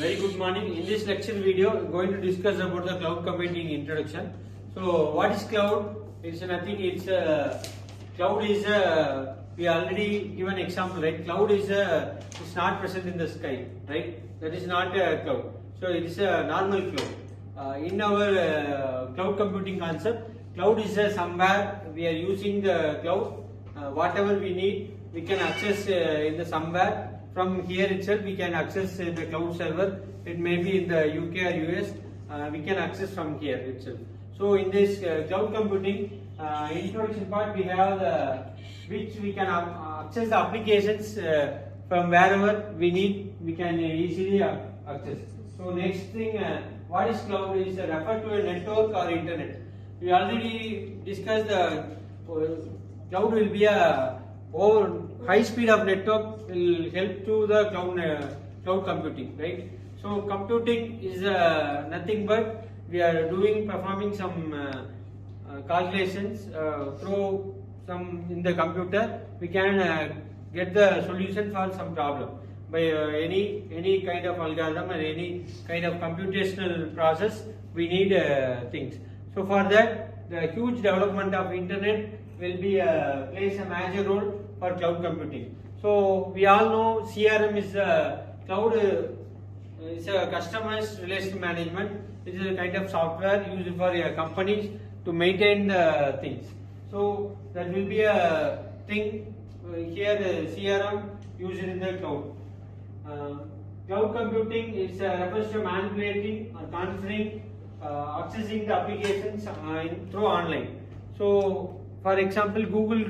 Very good morning. In this lecture video, I'm going to discuss about the cloud computing introduction. So, what is cloud? It's nothing. It's cloud is we already given example, right? Cloud is it's not present in the sky, right? That is not a cloud. So, it is a normal cloud. In our cloud computing concept, cloud is somewhere we are using the cloud. Whatever we need, we can access in the somewhere. From here itself, we can access the cloud server. It may be in the UK or US. We can access from here itself. So, in this cloud computing introduction part, we have which we can access the applications from wherever we need. We can easily access. So, next thing, what is cloud? Is refer to a network or internet. We already discussed the cloud will be a high speed of network will help to the cloud computing, right? So computing is nothing but we are performing some calculations through some in the computer. We can get the solution for some problem by any kind of algorithm or any kind of computational process. We need things. So for that, the huge development of internet will be plays a major role for cloud computing. So we all know CRM is cloud is a customized relationship management. It is a kind of software used for companies to maintain the things. So that will be a thing here. CRM used in the cloud. Cloud computing is refers to manipulating or configuring, accessing the applications through online. So for example, Google,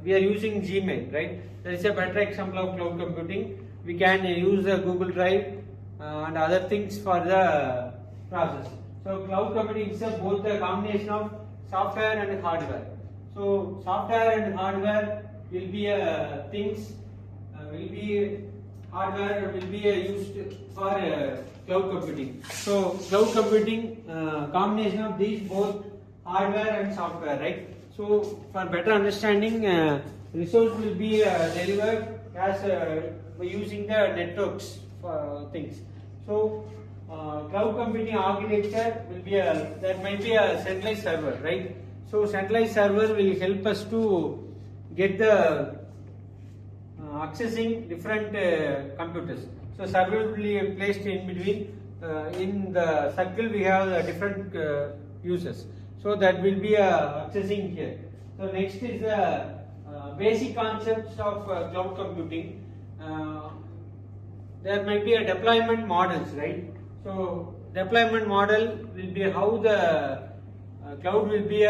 we are using Gmail, right? That is a better example of cloud computing. We can use the Google Drive and other things for the process. So cloud computing is both the combination of software and hardware. So software and hardware will be things, hardware will be used for cloud computing. So cloud computing, combination of these both hardware and software, right? So, for better understanding, resource will be delivered as by using the networks for things. So, cloud computing architecture will be that might be a centralized server, right? So, centralized server will help us to get the accessing different computers. So, server will be placed in between. In the circle, we have different users. So that will be accessing here. So next is basic concepts of cloud computing. There might be a deployment models, right? So deployment model will be how the cloud will be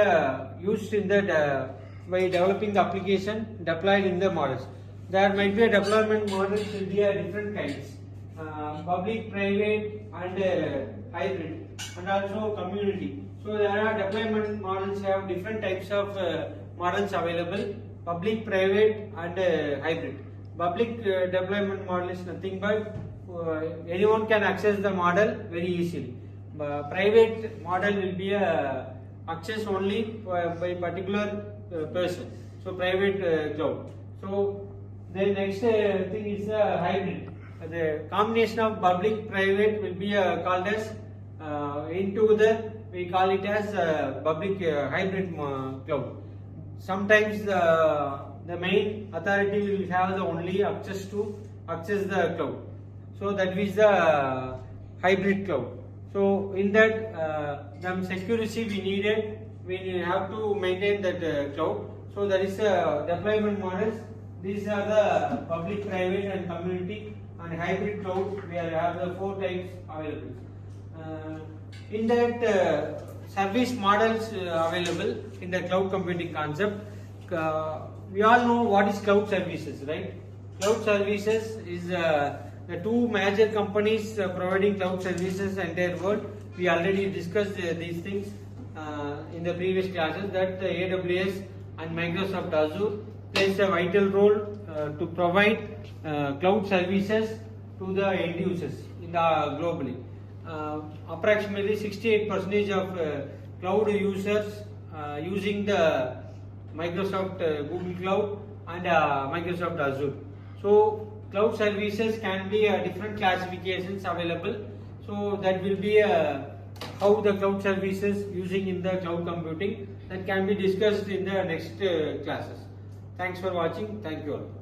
used in the by developing the application deployed in the models. There might be a deployment models will be different kinds, public, private, and hybrid, and also community. So there are deployment models have different types of models available: public, private, and hybrid. Public deployment model is nothing but anyone can access the model very easily. Private model will be access only by particular person. So private cloud. So the next thing is hybrid. The combination of public private will be called as into the we call it as public hybrid cloud. Sometimes the main authority will have the only access to access the cloud. So that is the hybrid cloud. So in that the security we needed, we have to maintain that cloud. So that is deployment models. These are the public, private, and community, and hybrid cloud. We have the 4 types available. In that service models available in the cloud computing concept, we all know what is cloud services, right? Cloud services is the 2 major companies providing cloud services entire world. We already discussed these things in the previous classes that AWS and Microsoft Azure plays a vital role to provide cloud services to the end users in the globally. Approximately 68% of cloud users using the Microsoft Google Cloud and Microsoft Azure. So cloud services can be different classifications available. So that will be how the cloud services using in the cloud computing, that can be discussed in the next classes. Thanks for watching. Thank you all.